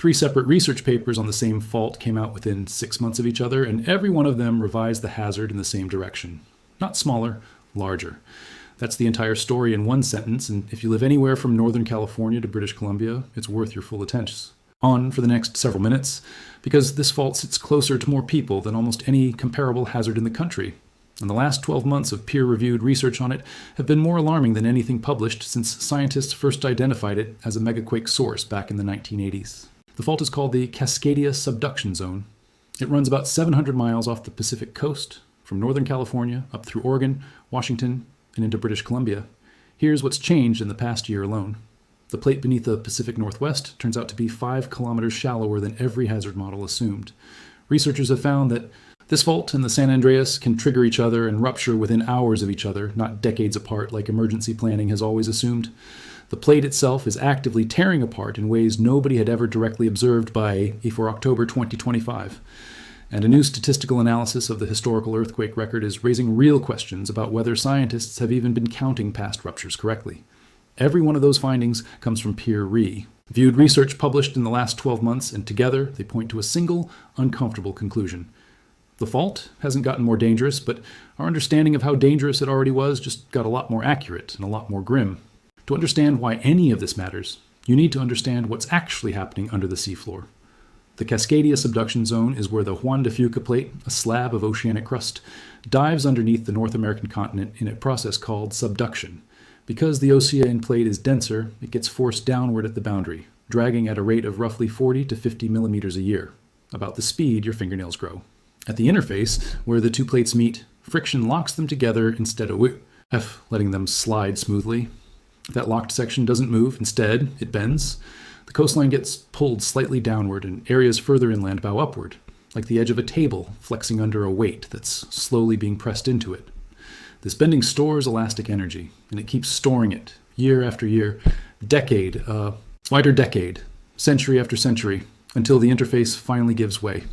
3 separate research papers on the same fault came out within 6 months of each other, and every one of them revised the hazard in the same direction. Not smaller, larger. That's the entire story in one sentence, and if you live anywhere from Northern California to British Columbia, it's worth your full attention. On for the next several minutes, because this fault sits closer to more people than almost any comparable hazard in the country. And the last 12 months of peer-reviewed research on it have been more alarming than anything published since scientists first identified it as a megaquake source back in the 1980s. The fault is called the Cascadia subduction zone. It runs about 700 miles off the Pacific coast, from Northern California up through Oregon, Washington, and into British Columbia. Here's what's changed in the past year alone. The plate beneath the Pacific Northwest turns out to be 5 kilometers shallower than every hazard model assumed. Researchers have found that this fault and the San Andreas can trigger each other and rupture within hours of each other, not decades apart like emergency planning has always assumed. The plate itself is actively tearing apart in ways nobody had ever directly observed by October 2025. And a new statistical analysis of the historical earthquake record is raising real questions about whether scientists have even been counting past ruptures correctly. Every one of those findings comes from peer-reviewed research published in the last 12 months, and together they point to a single, uncomfortable conclusion. The fault hasn't gotten more dangerous, but our understanding of how dangerous it already was just got a lot more accurate and a lot more grim. To understand why any of this matters, you need to understand what's actually happening under the seafloor. The Cascadia subduction zone is where the Juan de Fuca plate, a slab of oceanic crust, dives underneath the North American continent in a process called subduction. Because the ocean plate is denser, it gets forced downward at the boundary, dragging at a rate of roughly 40 to 50 millimeters a year, about the speed your fingernails grow. At the interface, where the 2 plates meet, friction locks them together instead of letting them slide smoothly. That locked section doesn't move, instead it bends. The coastline gets pulled slightly downward and areas further inland bow upward, like the edge of a table flexing under a weight that's slowly being pressed into it. This bending stores elastic energy, and it keeps storing it, year after year, decade, century after century, until the interface finally gives way.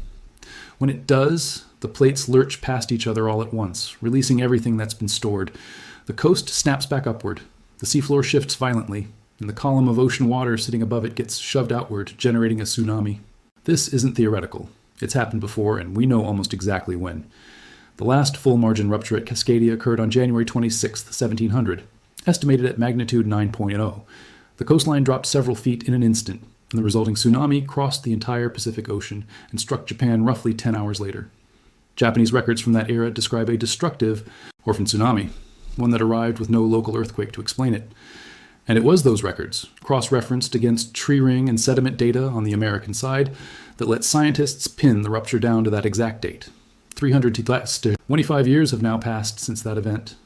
When it does, the plates lurch past each other all at once, releasing everything that's been stored. The coast snaps back upward, the seafloor shifts violently, and the column of ocean water sitting above it gets shoved outward, generating a tsunami. This isn't theoretical. It's happened before, and we know almost exactly when. The last full margin rupture at Cascadia occurred on January 26, 1700, estimated at magnitude 9.0. The coastline dropped several feet in an instant, and the resulting tsunami crossed the entire Pacific Ocean and struck Japan roughly 10 hours later. Japanese records from that era describe a destructive orphan tsunami, one that arrived with no local earthquake to explain it. And it was those records, cross-referenced against tree ring and sediment data on the American side, that let scientists pin the rupture down to that exact date. 25 years have now passed since that event.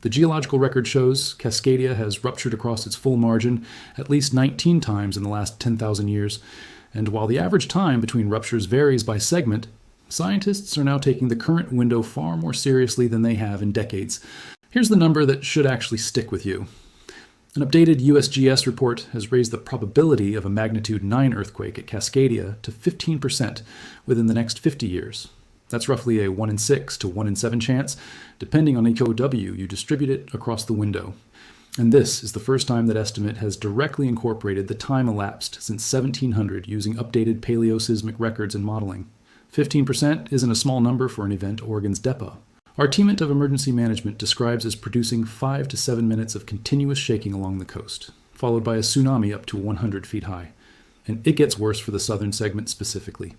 The geological record shows Cascadia has ruptured across its full margin at least 19 times in the last 10,000 years, and while the average time between ruptures varies by segment, scientists are now taking the current window far more seriously than they have in decades. Here's the number that should actually stick with you. An updated USGS report has raised the probability of a magnitude 9 earthquake at Cascadia to 15% within the next 50 years. That's roughly a 1 in 6 to 1 in 7 chance, depending on each OW you distribute it across the window. And this is the first time that estimate has directly incorporated the time elapsed since 1700 using updated paleoseismic records and modeling. 15% isn't a small number for an event Oregon's DEPA. Our team of emergency management describes as producing 5 to 7 minutes of continuous shaking along the coast, followed by a tsunami up to 100 feet high. And it gets worse for the southern segment specifically.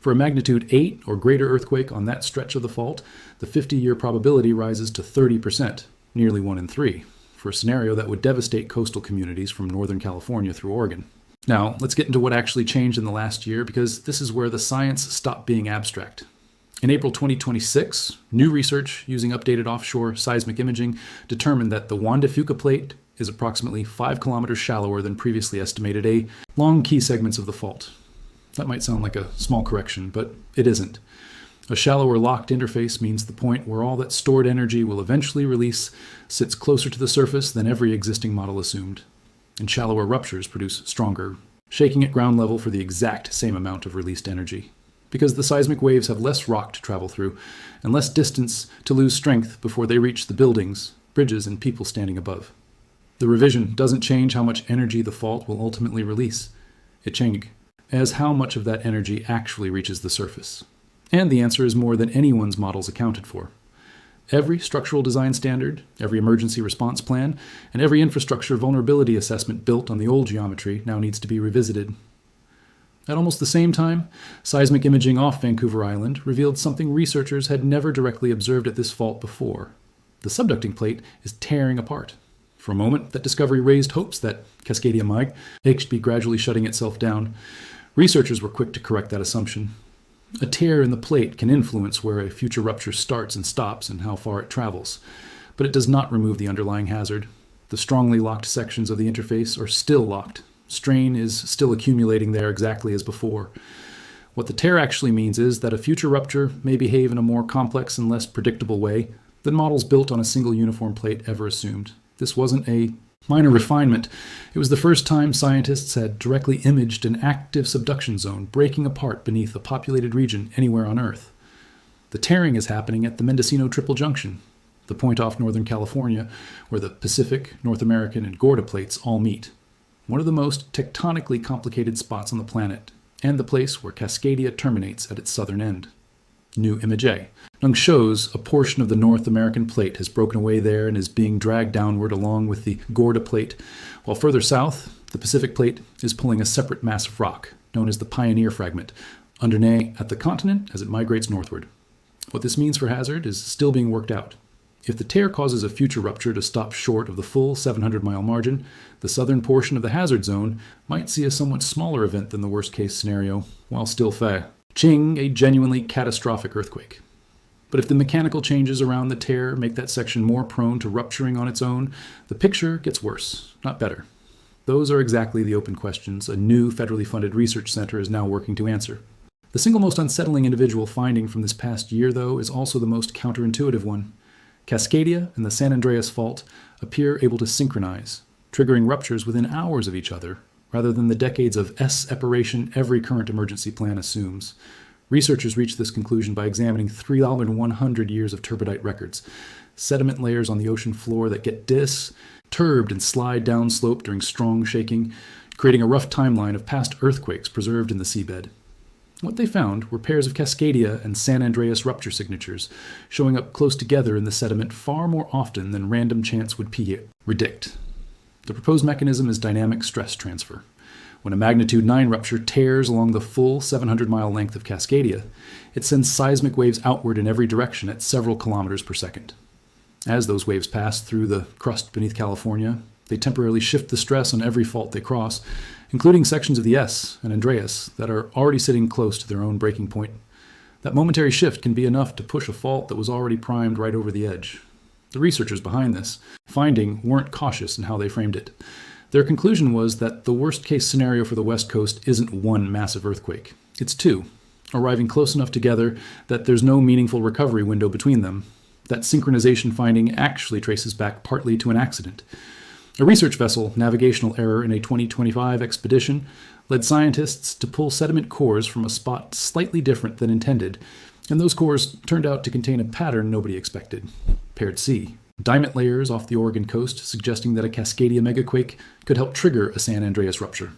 For a magnitude 8 or greater earthquake on that stretch of the fault, the 50-year probability rises to 30%, nearly 1 in 3, for a scenario that would devastate coastal communities from Northern California through Oregon. Now, let's get into what actually changed in the last year, because this is where the science stopped being abstract. In April 2026, new research using updated offshore seismic imaging determined that the Juan de Fuca plate is approximately 5 kilometers shallower than previously estimated, along key segments of the fault. That might sound like a small correction, but it isn't. A shallower locked interface means the point where all that stored energy will eventually release sits closer to the surface than every existing model assumed. And shallower ruptures produce stronger, shaking at ground level for the exact same amount of released energy. Because the seismic waves have less rock to travel through and less distance to lose strength before they reach the buildings, bridges, and people standing above. The revision doesn't change how much energy the fault will ultimately release. It changes as how much of that energy actually reaches the surface. And the answer is more than anyone's models accounted for. Every structural design standard, every emergency response plan, and every infrastructure vulnerability assessment built on the old geometry now needs to be revisited. At almost the same time, seismic imaging off Vancouver Island revealed something researchers had never directly observed at this fault before. The subducting plate is tearing apart. For a moment, that discovery raised hopes that Cascadia might be gradually shutting itself down. Researchers were quick to correct that assumption. A tear in the plate can influence where a future rupture starts and stops and how far it travels, but it does not remove the underlying hazard. The strongly locked sections of the interface are still locked. Strain is still accumulating there exactly as before. What the tear actually means is that a future rupture may behave in a more complex and less predictable way than models built on a single uniform plate ever assumed. This wasn't a minor refinement. It was the first time scientists had directly imaged an active subduction zone breaking apart beneath a populated region anywhere on Earth. The tearing is happening at the Mendocino Triple Junction, the point off Northern California where the Pacific, North American, and Gorda plates all meet. One of the most tectonically complicated spots on the planet, and the place where Cascadia terminates at its southern end. New Image A shows a portion of the North American plate has broken away there and is being dragged downward along with the Gorda plate, while further south, the Pacific plate is pulling a separate mass of rock, known as the Pioneer Fragment, underneath at the continent as it migrates northward. What this means for hazard is still being worked out. If the tear causes a future rupture to stop short of the full 700-mile margin, the southern portion of the hazard zone might see a somewhat smaller event than the worst-case scenario, while still fetching a genuinely catastrophic earthquake. But if the mechanical changes around the tear make that section more prone to rupturing on its own, the picture gets worse, not better. Those are exactly the open questions a new federally funded research center is now working to answer. The single most unsettling individual finding from this past year, though, is also the most counterintuitive one. Cascadia and the San Andreas fault appear able to synchronize, triggering ruptures within hours of each other, rather than the decades of S-separation every current emergency plan assumes. Researchers reached this conclusion by examining 3,100 years of turbidite records, sediment layers on the ocean floor that get disturbed and slide downslope during strong shaking, creating a rough timeline of past earthquakes preserved in the seabed. What they found were pairs of Cascadia and San Andreas rupture signatures, showing up close together in the sediment far more often than random chance would predict. The proposed mechanism is dynamic stress transfer. When a magnitude 9 rupture tears along the full 700-mile length of Cascadia, it sends seismic waves outward in every direction at several kilometers per second. As those waves pass through the crust beneath California, they temporarily shift the stress on every fault they cross, including sections of the S and Andreas that are already sitting close to their own breaking point. That momentary shift can be enough to push a fault that was already primed right over the edge. The researchers behind this finding weren't cautious in how they framed it. Their conclusion was that the worst-case scenario for the West Coast isn't one massive earthquake. It's two, arriving close enough together that there's no meaningful recovery window between them. That synchronization finding actually traces back partly to an accident. A research vessel navigational error in a 2025 expedition led scientists to pull sediment cores from a spot slightly different than intended, and those cores turned out to contain a pattern nobody expected, paired C. Diamond layers off the Oregon coast suggesting that a Cascadia megaquake could help trigger a San Andreas rupture.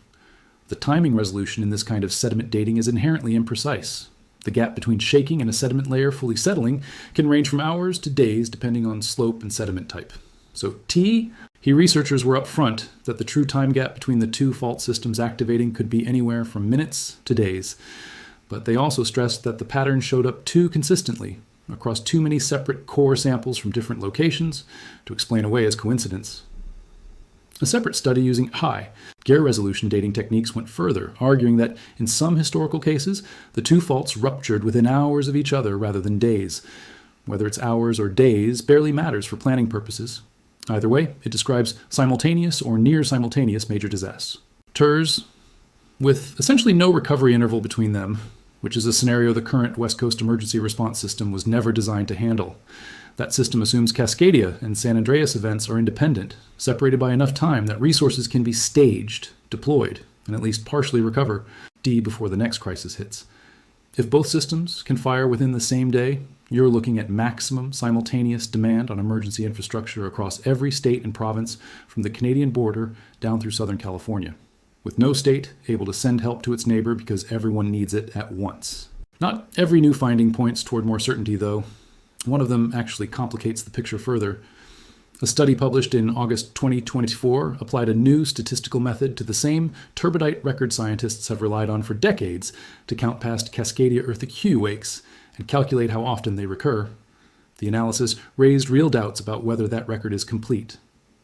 The timing resolution in this kind of sediment dating is inherently imprecise. The gap between shaking and a sediment layer fully settling can range from hours to days depending on slope and sediment type. So researchers were upfront that the true time gap between the two fault systems activating could be anywhere from minutes to days. But they also stressed that the pattern showed up too consistently, across too many separate core samples from different locations to explain away as coincidence. A separate study using high gear resolution dating techniques went further, arguing that in some historical cases, the two faults ruptured within hours of each other rather than days. Whether it's hours or days barely matters for planning purposes. Either way, it describes simultaneous or near simultaneous major disasters. TERS, with essentially no recovery interval between them, which is a scenario the current West Coast emergency response system was never designed to handle. That system assumes Cascadia and San Andreas events are independent, separated by enough time that resources can be staged, deployed, and at least partially recover before the next crisis hits. If both systems can fire within the same day, you're looking at maximum simultaneous demand on emergency infrastructure across every state and province from the Canadian border down through Southern California. with no state able to send help to its neighbor because everyone needs it at once. Not every new finding points toward more certainty, though. One of them actually complicates the picture further. A study published in August 2024 applied a new statistical method to the same turbidite record scientists have relied on for decades to count past Cascadia earthic hue wakes and calculate how often they recur. The analysis raised real doubts about whether that record is complete.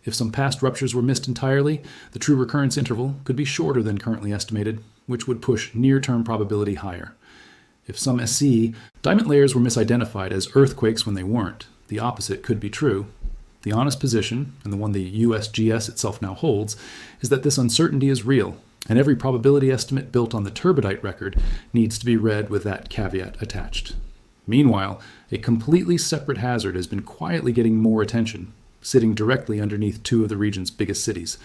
If some past ruptures were missed entirely, the true recurrence interval could be shorter than currently estimated, which would push near-term probability higher. If some SC diamond layers were misidentified as earthquakes when they weren't, the opposite could be true. The honest position, and the one the USGS itself now holds, is that this uncertainty is real, and every probability estimate built on the turbidite record needs to be read with that caveat attached. Meanwhile, a completely separate hazard has been quietly getting more attention, sitting directly underneath two of the region's biggest cities.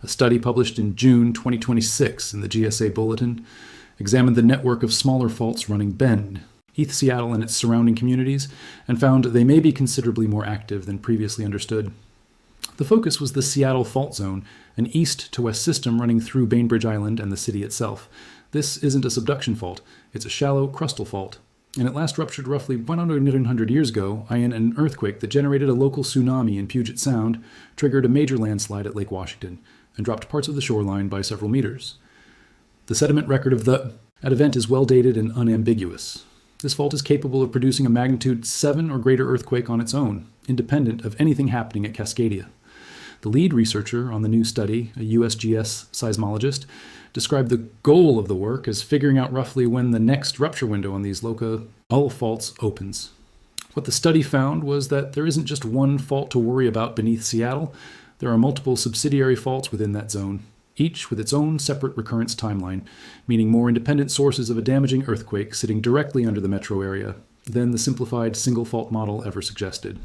A study published in June 2026 in the GSA Bulletin examined the network of smaller faults running Bend, East Seattle and its surrounding communities, and found they may be considerably more active than previously understood. The focus was the Seattle Fault Zone, an east to west system running through Bainbridge Island and the city itself. This isn't a subduction fault, it's a shallow crustal fault, and it last ruptured roughly 100 years ago in an earthquake that generated a local tsunami in Puget Sound, triggered a major landslide at Lake Washington, and dropped parts of the shoreline by several meters. The sediment record of that event is well dated and unambiguous. This fault is capable of producing a magnitude 7 or greater earthquake on its own, independent of anything happening at Cascadia. The lead researcher on the new study, a USGS seismologist, described the goal of the work as figuring out roughly when the next rupture window on these local faults opens. What the study found was that there isn't just one fault to worry about beneath Seattle. There are multiple subsidiary faults within that zone, each with its own separate recurrence timeline, meaning more independent sources of a damaging earthquake sitting directly under the metro area than the simplified single fault model ever suggested.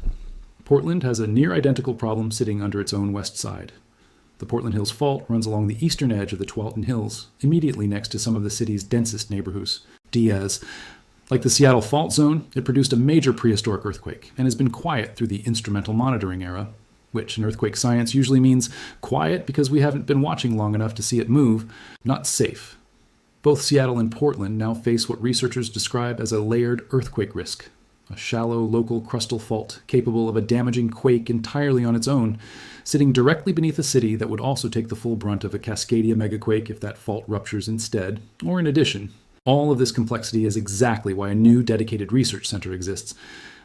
Portland has a near-identical problem sitting under its own west side. The Portland Hills Fault runs along the eastern edge of the Tualatin Hills, immediately next to some of the city's densest neighborhoods, Diaz. Like the Seattle Fault Zone, it produced a major prehistoric earthquake and has been quiet through the instrumental monitoring era, which in earthquake science usually means quiet because we haven't been watching long enough to see it move, not safe. Both Seattle and Portland now face what researchers describe as a layered earthquake risk, a shallow local crustal fault capable of a damaging quake entirely on its own, sitting directly beneath a city that would also take the full brunt of a Cascadia megaquake if that fault ruptures instead, or in addition. All of this complexity is exactly why a new dedicated research center exists.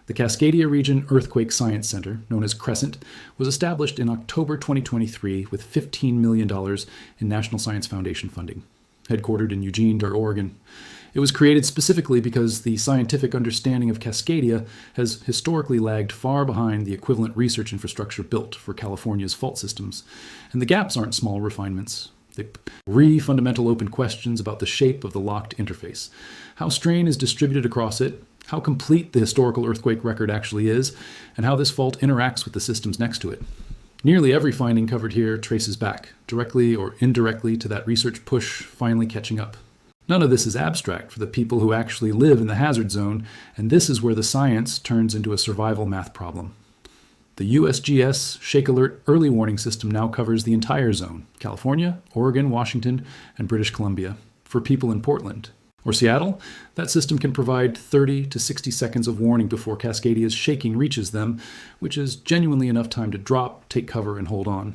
The Cascadia Region Earthquake Science Center, known as Crescent, was established in October 2023 with $15 million in National Science Foundation funding, headquartered in Eugene, Oregon. It was created specifically because the scientific understanding of Cascadia has historically lagged far behind the equivalent research infrastructure built for California's fault systems, and the gaps aren't small refinements. They fundamental open questions about the shape of the locked interface, how strain is distributed across it, how complete the historical earthquake record actually is, and how this fault interacts with the systems next to it. Nearly every finding covered here traces back, directly or indirectly, to that research push finally catching up. None of this is abstract for the people who actually live in the hazard zone, and this is where the science turns into a survival math problem. The USGS Shake Alert early warning system now covers the entire zone, California, Oregon, Washington, and British Columbia, for people in Portland. Or Seattle, that system can provide 30 to 60 seconds of warning before Cascadia's shaking reaches them, which is genuinely enough time to drop, take cover, and hold on.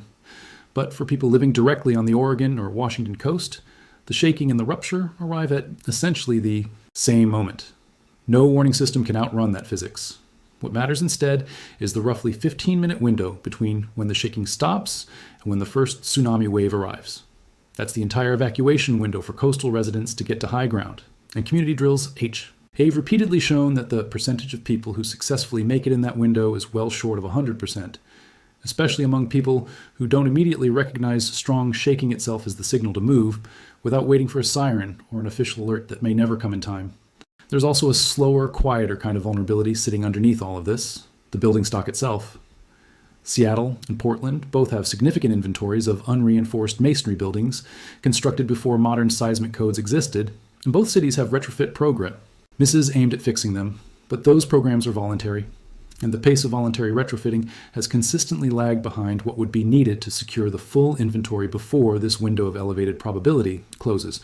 But for people living directly on the Oregon or Washington coast, the shaking and the rupture arrive at essentially the same moment. No warning system can outrun that physics. What matters instead is the roughly 15-minute window between when the shaking stops and when the first tsunami wave arrives. That's the entire evacuation window for coastal residents to get to high ground. And community drills have repeatedly shown that the percentage of people who successfully make it in that window is well short of 100%, especially among people who don't immediately recognize strong shaking itself as the signal to move without waiting for a siren or an official alert that may never come in time. There's also a slower, quieter kind of vulnerability sitting underneath all of this, the building stock itself. Seattle and Portland both have significant inventories of unreinforced masonry buildings constructed before modern seismic codes existed, and both cities have retrofit programs aimed at fixing them, but those programs are voluntary. and the pace of voluntary retrofitting has consistently lagged behind what would be needed to secure the full inventory before this window of elevated probability closes.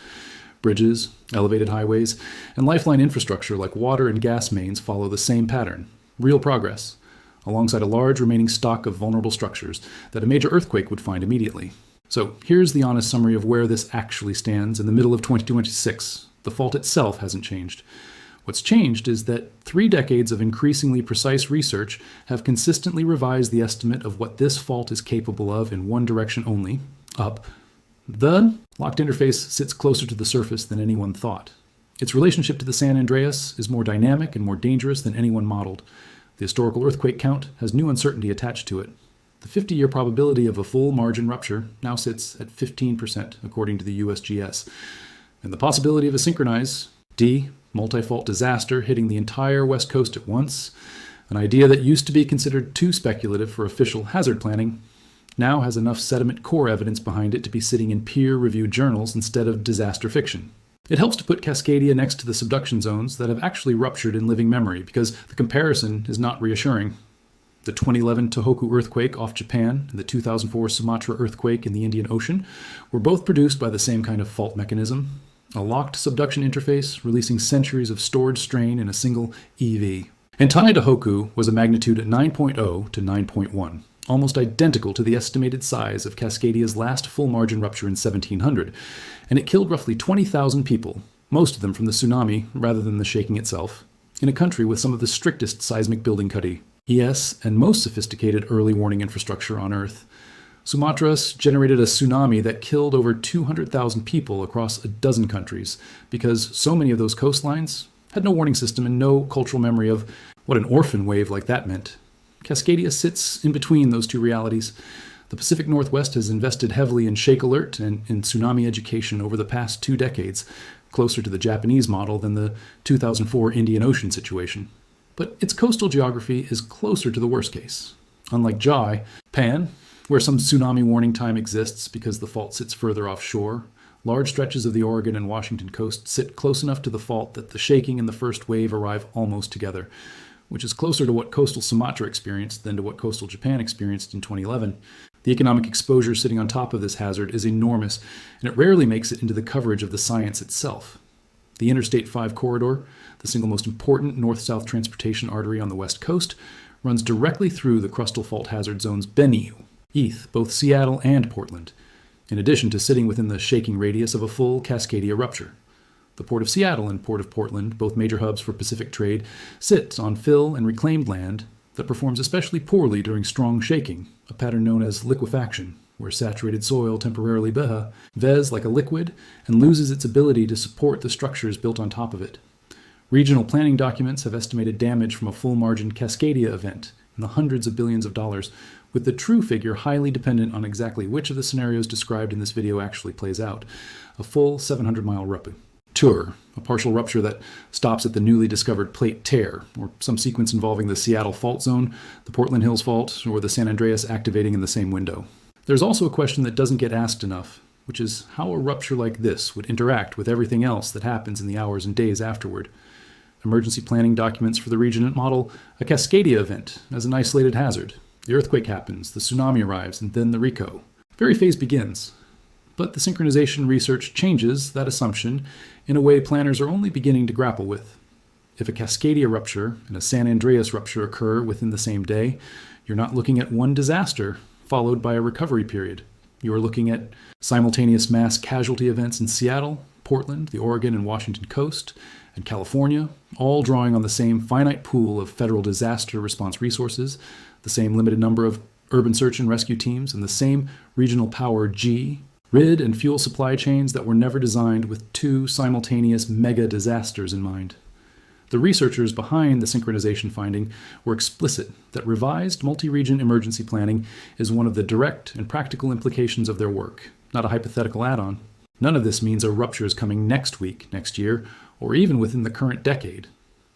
Bridges, elevated highways, and lifeline infrastructure like water and gas mains follow the same pattern. Real progress, alongside a large remaining stock of vulnerable structures that a major earthquake would find immediately. So here's the honest summary of where this actually stands in the middle of 2026. The fault itself hasn't changed. What's changed is that 3 decades of increasingly precise research have consistently revised the estimate of what this fault is capable of in one direction only, up. The locked interface sits closer to the surface than anyone thought. Its relationship to the San Andreas is more dynamic and more dangerous than anyone modeled. The historical earthquake count has new uncertainty attached to it. The 50-year probability of a full margin rupture now sits at 15%, according to the USGS. And the possibility of a synchronized multi-fault disaster hitting the entire West Coast at once, an idea that used to be considered too speculative for official hazard planning, now has enough sediment core evidence behind it to be sitting in peer-reviewed journals instead of disaster fiction. It helps to put Cascadia next to the subduction zones that have actually ruptured in living memory, because the comparison is not reassuring. The 2011 Tohoku earthquake off Japan and the 2004 Sumatra earthquake in the Indian Ocean were both produced by the same kind of fault mechanism, a locked subduction interface releasing centuries of stored strain in a single EV. And Tai Tohoku was a magnitude at 9.0 to 9.1. Almost identical to the estimated size of Cascadia's last full margin rupture in 1700, and it killed roughly 20,000 people, most of them from the tsunami rather than the shaking itself, in a country with some of the strictest seismic building code, ES, and most sophisticated early warning infrastructure on Earth. Sumatras generated a tsunami that killed over 200,000 people across a dozen countries, because so many of those coastlines had no warning system and no cultural memory of what an orphan wave like that meant. Cascadia sits in between those two realities. The Pacific Northwest has invested heavily in shake alert and in tsunami education over the past 2 decades, closer to the Japanese model than the 2004 Indian Ocean situation. But its coastal geography is closer to the worst case. Unlike Japan, where some tsunami warning time exists because the fault sits further offshore, large stretches of the Oregon and Washington coast sit close enough to the fault that the shaking and the first wave arrive almost together, which is closer to what coastal Sumatra experienced than to what coastal Japan experienced in 2011. The economic exposure sitting on top of this hazard is enormous, and it rarely makes it into the coverage of the science itself. The Interstate 5 corridor, the single most important north-south transportation artery on the West Coast, runs directly through the crustal fault hazard zones Bennu, ETH, both Seattle and Portland, in addition to sitting within the shaking radius of a full Cascadia rupture. The Port of Seattle and Port of Portland, both major hubs for Pacific trade, sit on fill and reclaimed land that performs especially poorly during strong shaking, a pattern known as liquefaction, where saturated soil temporarily ves like a liquid and loses its ability to support the structures built on top of it. Regional planning documents have estimated damage from a full-margin Cascadia event in the hundreds of billions of dollars, with the true figure highly dependent on exactly which of the scenarios described in this video actually plays out. A full 700-mile rupture. A partial rupture that stops at the newly discovered plate tear, or some sequence involving the Seattle fault zone, the Portland Hills fault, or the San Andreas activating in the same window. There's also a question that doesn't get asked enough, which is how a rupture like this would interact with everything else that happens in the hours and days afterward. Emergency planning documents for the region model a Cascadia event as an isolated hazard. The earthquake happens, the tsunami arrives, and then the RICO. Very phase begins. But the synchronization research changes that assumption in a way planners are only beginning to grapple with. If a Cascadia rupture and a San Andreas rupture occur within the same day, you're not looking at one disaster followed by a recovery period. You are looking at simultaneous mass casualty events in Seattle, Portland, the Oregon and Washington coast, and California, all drawing on the same finite pool of federal disaster response resources, the same limited number of urban search and rescue teams, and the same regional power grid and fuel supply chains that were never designed with 2 simultaneous mega disasters in mind. The researchers behind the synchronization finding were explicit that revised multi-region emergency planning is one of the direct and practical implications of their work, not a hypothetical add-on. None of this means a rupture is coming next week, next year, or even within the current decade.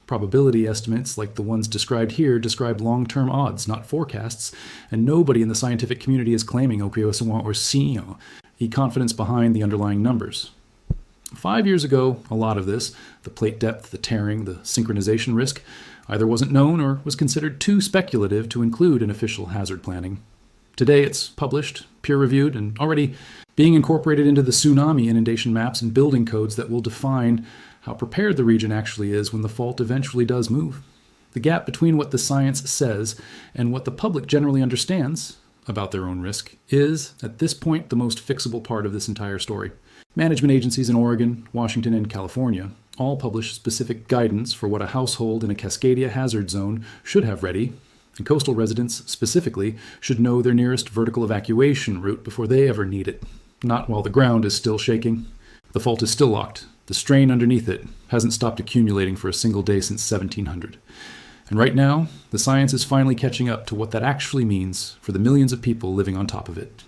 Probability estimates like the ones described here describe long-term odds, not forecasts, and nobody in the scientific community is claiming opioid or confidence behind the underlying numbers. 5 years ago, a lot of this, the plate depth, the tearing, the synchronization risk, either wasn't known or was considered too speculative to include in official hazard planning. Today it's published, peer-reviewed, and already being incorporated into the tsunami inundation maps and building codes that will define how prepared the region actually is when the fault eventually does move. The gap between what the science says and what the public generally understands about their own risk is, at this point, the most fixable part of this entire story. Management agencies in Oregon, Washington, and California all publish specific guidance for what a household in a Cascadia hazard zone should have ready, and coastal residents specifically should know their nearest vertical evacuation route before they ever need it, not while the ground is still shaking. The fault is still locked. The strain underneath it hasn't stopped accumulating for a single day since 1700. And right now, the science is finally catching up to what that actually means for the millions of people living on top of it.